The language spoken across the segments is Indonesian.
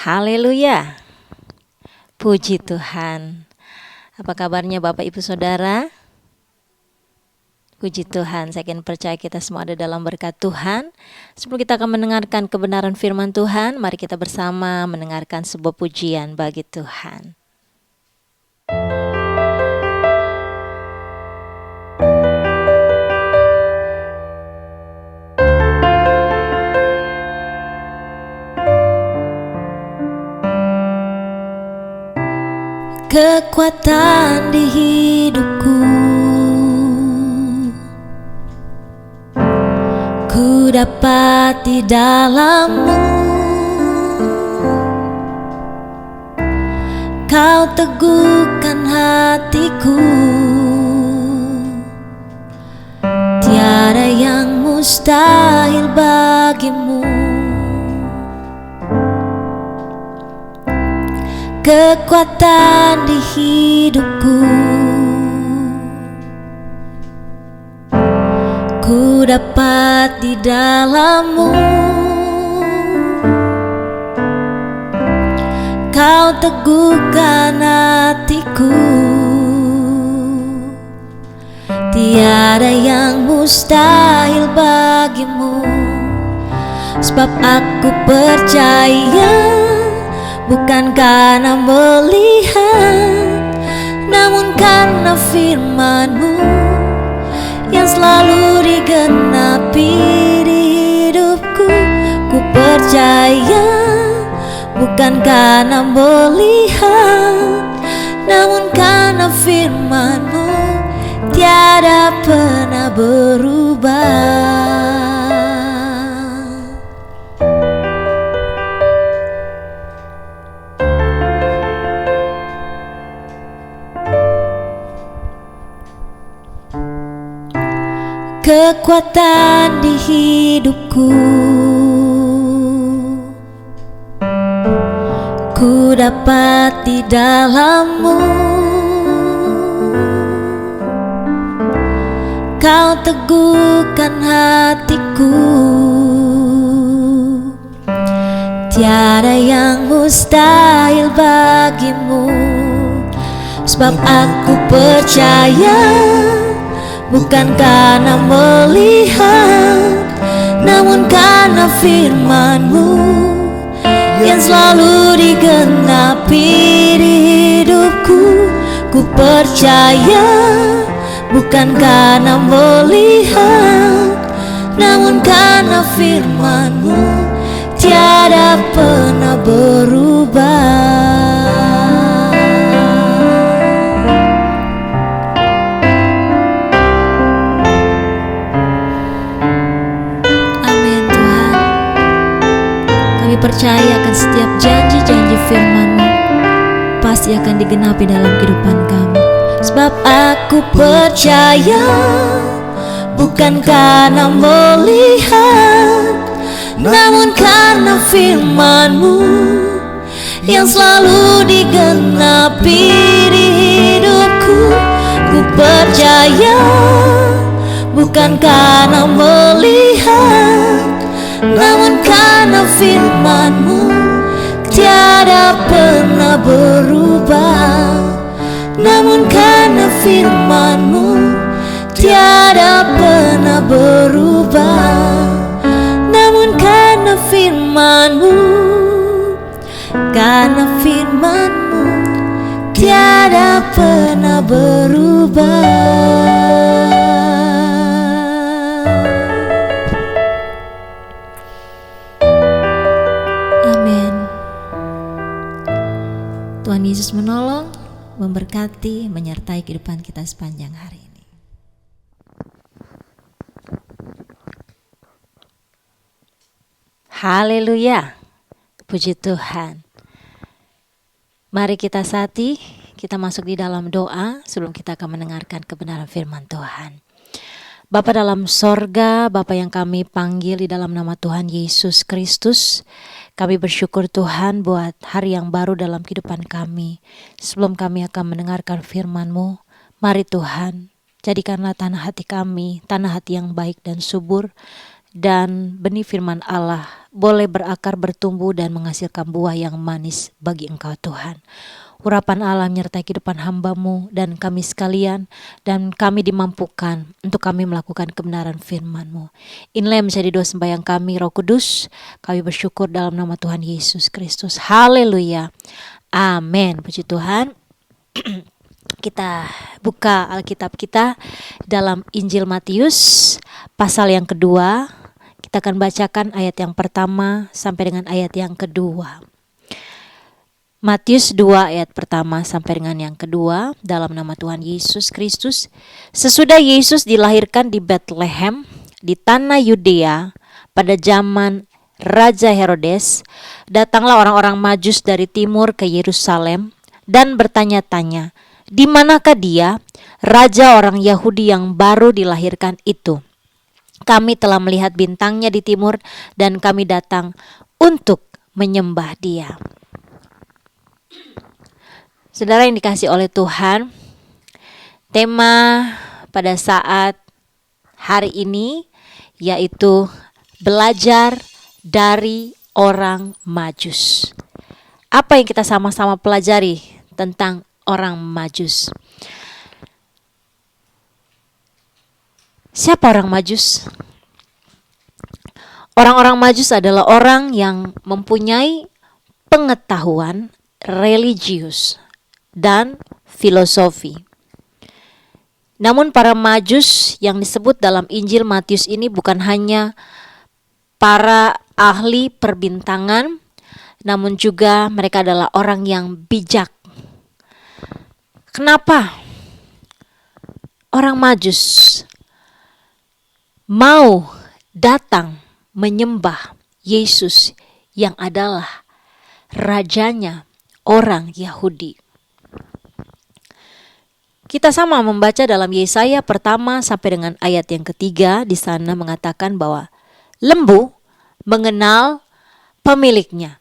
Haleluya. Puji Tuhan. Apa kabarnya Bapak Ibu Saudara? Puji Tuhan, saya yakin percaya kita semua ada dalam berkat Tuhan. Sebelum kita akan mendengarkan kebenaran firman Tuhan, mari kita bersama mendengarkan sebuah pujian bagi Tuhan. Kekuatan di hidupku, ku dapat di dalam-Mu. Kau teguhkan hatiku, tiada yang mustahil bagimu. Kekuatan di hidupku, ku dapat di dalam-Mu. Kau teguhkan hatiku, tiada yang mustahil bagimu. Sebab aku percaya, bukan karena melihat, namun karena firman-Mu yang selalu digenapi di hidupku. Ku percaya, bukan karena melihat, namun karena firman-Mu tiada pernah berubah. Kekuatan di hidupku, ku dapat di dalam-Mu. Kau teguhkan hatiku, tiada yang mustahil bagimu. Sebab aku percaya, bukan karena melihat, namun karena firman-Mu yang selalu digenapi di hidupku. Ku percaya, bukan karena melihat, namun karena firman-Mu tiada pernah berubah. Percaya akan setiap janji-janji firman-Mu pasti akan digenapi dalam kehidupan kami. Sebab aku percaya, bukan karena melihat, namun karena firman-Mu yang selalu digenapi di hidupku. Ku percaya, bukan karena melihat, namun karena firman-Mu tiada pernah berubah. Namun karena firman-Mu tiada pernah berubah. Namun karena firman-Mu, karena firman-Mu tiada pernah berubah. Tuhan Yesus menolong, memberkati, menyertai kehidupan kita sepanjang hari ini. Haleluya, puji Tuhan. Mari kita masuk di dalam doa sebelum kita akan mendengarkan kebenaran firman Tuhan. Bapa dalam sorga, Bapa yang kami panggil di dalam nama Tuhan Yesus Kristus, kami bersyukur Tuhan buat hari yang baru dalam kehidupan kami. Sebelum kami akan mendengarkan firman-Mu, mari Tuhan, jadikanlah tanah hati kami, tanah hati yang baik dan subur, dan benih firman Allah boleh berakar, bertumbuh, dan menghasilkan buah yang manis bagi Engkau Tuhan. Urapan Allah menyertai kehidupan hamba-Mu dan kami sekalian, dan kami dimampukan untuk kami melakukan kebenaran firman-Mu. Inilah yang menjadi doa sembahyang kami, Roh Kudus. Kami bersyukur dalam nama Tuhan Yesus Kristus. Haleluya. Amin. Puji Tuhan. Kita buka Alkitab kita dalam Injil Matius pasal yang kedua. Kita akan bacakan ayat yang pertama sampai dengan ayat yang kedua. Matius 2 ayat pertama sampai dengan yang kedua, dalam nama Tuhan Yesus Kristus. Sesudah Yesus dilahirkan di Bethlehem di tanah Yudea pada zaman Raja Herodes, datanglah orang-orang Majus dari timur ke Yerusalem dan bertanya-tanya, di manakah dia, raja orang Yahudi yang baru dilahirkan itu? Kami telah melihat bintangnya di timur dan kami datang untuk menyembah dia. Saudara yang dikasihi oleh Tuhan, tema pada saat hari ini yaitu belajar dari orang Majus. Apa yang kita sama-sama pelajari tentang orang Majus? Siapa orang Majus? Orang-orang Majus adalah orang yang mempunyai pengetahuan religius dan filosofi. Namun para Majus yang disebut dalam Injil Matius ini bukan hanya para ahli perbintangan, namun juga mereka adalah orang yang bijak. Kenapa orang Majus mau datang menyembah Yesus yang adalah rajanya orang Yahudi? Kita sama membaca dalam Yesaya pertama sampai dengan ayat yang ketiga. Di sana mengatakan bahwa lembu mengenal pemiliknya,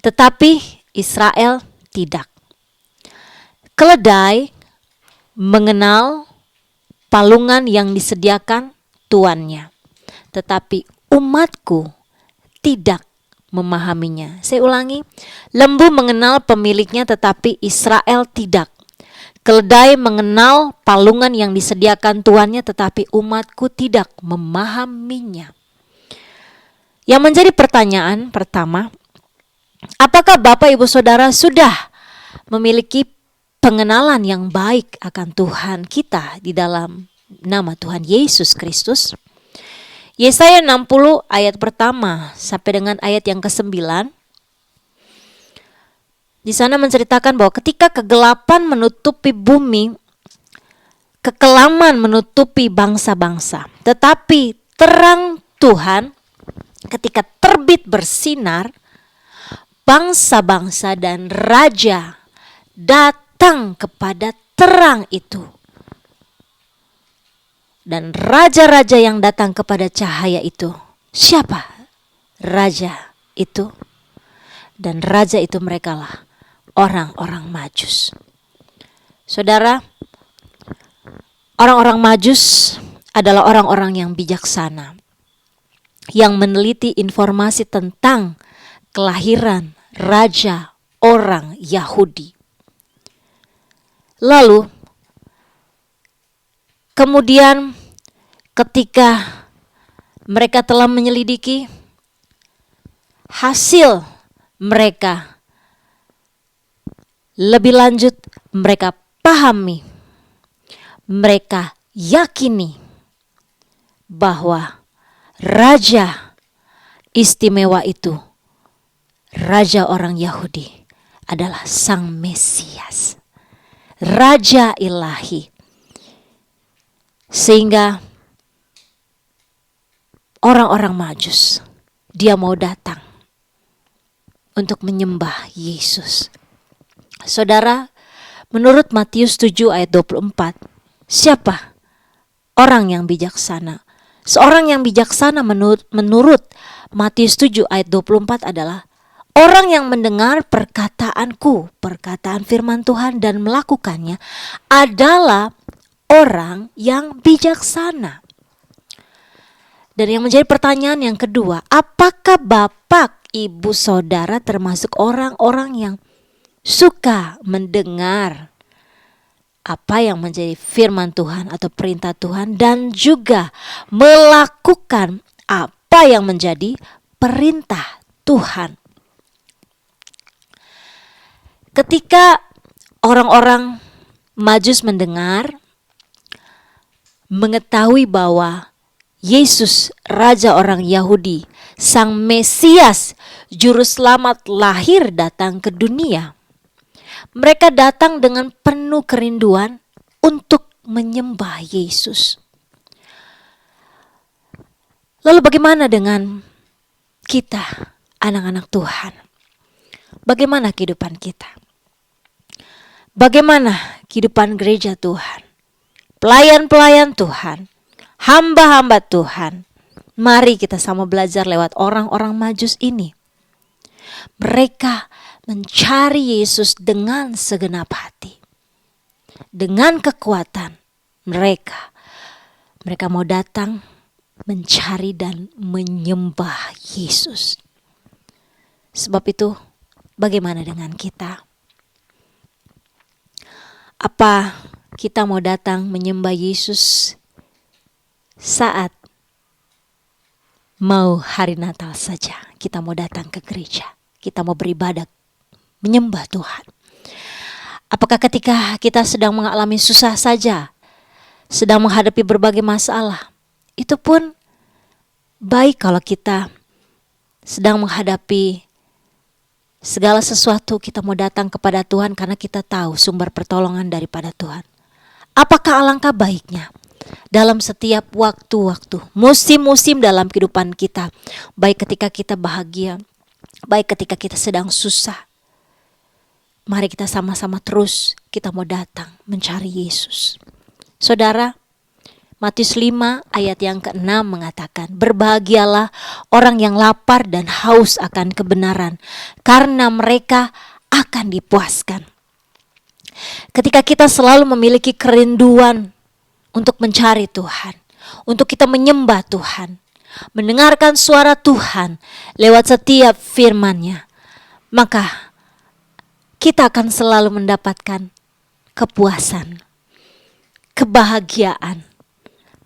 tetapi Israel tidak. Keledai mengenal palungan yang disediakan tuannya, tetapi umatku tidak memahaminya. Saya ulangi, lembu mengenal pemiliknya tetapi Israel tidak. Keledai mengenal palungan yang disediakan tuannya tetapi umatku tidak memahaminya. Yang menjadi pertanyaan pertama, apakah Bapak Ibu Saudara sudah memiliki pengenalan yang baik akan Tuhan kita di dalam nama Tuhan Yesus Kristus? Yesaya 60 ayat pertama sampai dengan ayat yang ke-9. Di sana menceritakan bahwa ketika kegelapan menutupi bumi, kekelaman menutupi bangsa-bangsa, tetapi terang Tuhan ketika terbit bersinar, bangsa-bangsa dan raja datang kepada terang itu. Dan raja-raja yang datang kepada cahaya itu, siapa raja itu? Dan raja itu merekalah orang-orang Majus. Saudara, orang-orang Majus adalah orang-orang yang bijaksana, yang meneliti informasi tentang kelahiran raja orang Yahudi. Lalu, kemudian ketika mereka telah menyelidiki, hasil mereka lebih lanjut, mereka pahami, mereka yakini bahwa raja istimewa itu, raja orang Yahudi, adalah Sang Mesias, Raja Ilahi. Sehingga orang-orang Majus, dia mau datang untuk menyembah Yesus. Saudara, menurut Matius 7 ayat 24, siapa orang yang bijaksana? Seorang yang bijaksana menurut Matius 7 ayat 24 adalah orang yang mendengar perkataanku, perkataan firman Tuhan dan melakukannya adalah orang yang bijaksana. Dan yang menjadi pertanyaan yang kedua, apakah Bapak, Ibu, Saudara termasuk orang-orang yang suka mendengar apa yang menjadi firman Tuhan atau perintah Tuhan dan juga melakukan apa yang menjadi perintah Tuhan? Ketika orang-orang Majus mendengar, mengetahui bahwa Yesus, Raja orang Yahudi, Sang Mesias, Juru Selamat lahir datang ke dunia, mereka datang dengan penuh kerinduan untuk menyembah Yesus. Lalu bagaimana dengan kita, anak-anak Tuhan? Bagaimana kehidupan kita? Bagaimana kehidupan gereja Tuhan? Pelayan-pelayan Tuhan, hamba-hamba Tuhan. Mari kita sama belajar lewat orang-orang Majus ini. Mereka mencari Yesus dengan segenap hati. Dengan kekuatan mereka mau datang mencari dan menyembah Yesus. Sebab itu, bagaimana dengan kita? Apa kita mau datang menyembah Yesus saat mau hari Natal saja? Kita mau datang ke gereja, kita mau beribadah, menyembah Tuhan. Apakah ketika kita sedang mengalami susah saja, sedang menghadapi berbagai masalah, itu pun baik kalau kita sedang menghadapi segala sesuatu, kita mau datang kepada Tuhan karena kita tahu sumber pertolongan daripada Tuhan. Apakah alangkah baiknya dalam setiap waktu-waktu, musim-musim dalam kehidupan kita, baik ketika kita bahagia, baik ketika kita sedang susah, mari kita sama-sama terus kita mau datang mencari Yesus. Saudara, Matius 5 ayat yang ke-6 mengatakan, berbahagialah orang yang lapar dan haus akan kebenaran, karena mereka akan dipuaskan. Ketika kita selalu memiliki kerinduan untuk mencari Tuhan, untuk kita menyembah Tuhan, mendengarkan suara Tuhan lewat setiap firman-Nya, maka kita akan selalu mendapatkan kepuasan, kebahagiaan,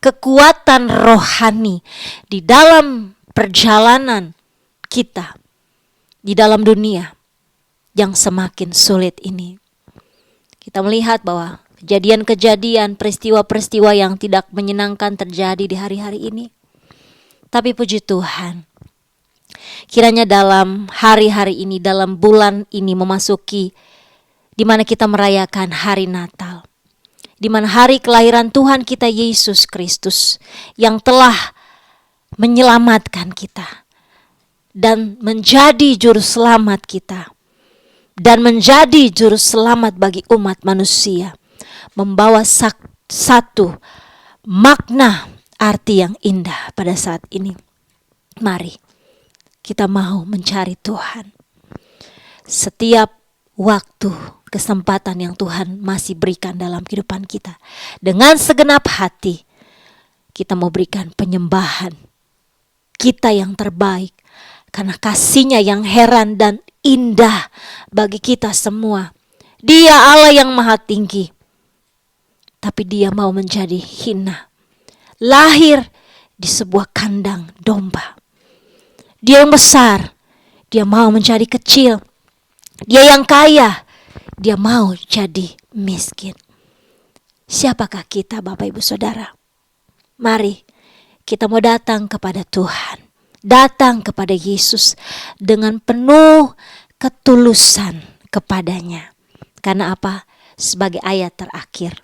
kekuatan rohani di dalam perjalanan kita di dalam dunia yang semakin sulit ini. Kita melihat bahwa kejadian-kejadian, peristiwa-peristiwa yang tidak menyenangkan terjadi di hari-hari ini. Tapi puji Tuhan, kiranya dalam hari-hari ini, dalam bulan ini memasuki di mana kita merayakan hari Natal, di mana hari kelahiran Tuhan kita Yesus Kristus yang telah menyelamatkan kita dan menjadi juru selamat kita dan menjadi juru selamat bagi umat manusia, membawa satu makna arti yang indah pada saat ini. Mari kita mau mencari Tuhan setiap waktu, kesempatan yang Tuhan masih berikan dalam kehidupan kita. Dengan segenap hati kita mau berikan penyembahan kita yang terbaik, karena kasih-Nya yang heran dan indah bagi kita semua. Dia Allah yang maha tinggi, tapi Dia mau menjadi hina, lahir di sebuah kandang domba. Dia yang besar, Dia mau menjadi kecil. Dia yang kaya, Dia mau jadi miskin. Siapakah kita, Bapak Ibu Saudara? Mari kita mau datang kepada Tuhan, datang kepada Yesus dengan penuh ketulusan kepadanya. Karena apa? Sebagai ayat terakhir,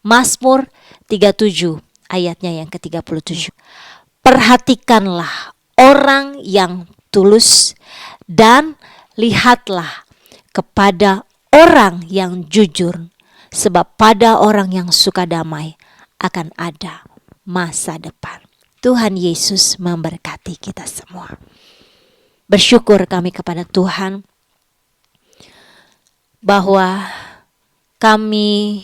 Mazmur 37 ayatnya yang ke-37. Perhatikanlah orang yang tulus dan lihatlah kepada orang yang jujur, sebab pada orang yang suka damai akan ada masa depan. Tuhan Yesus memberkati kita semua. Bersyukur kami kepada Tuhan bahwa kami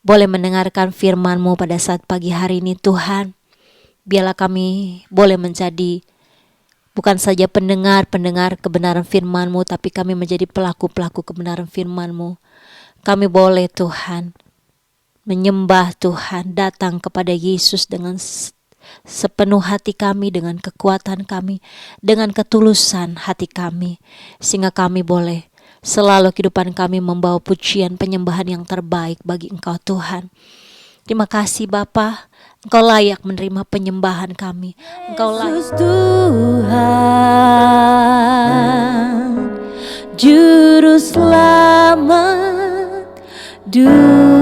boleh mendengarkan firman-Mu pada saat pagi hari ini Tuhan. Biarlah kami boleh menjadi bukan saja pendengar-pendengar kebenaran firman-Mu, tapi kami menjadi pelaku-pelaku kebenaran firman-Mu. Kami boleh Tuhan menyembah Tuhan, datang kepada Yesus dengan sepenuh hati kami, dengan kekuatan kami, dengan ketulusan hati kami. Sehingga kami boleh selalu kehidupan kami membawa pujian penyembahan yang terbaik bagi Engkau Tuhan. Terima kasih Bapa, Engkau layak menerima penyembahan kami. Engkau layak Tuhan, Juru Selamat dunia.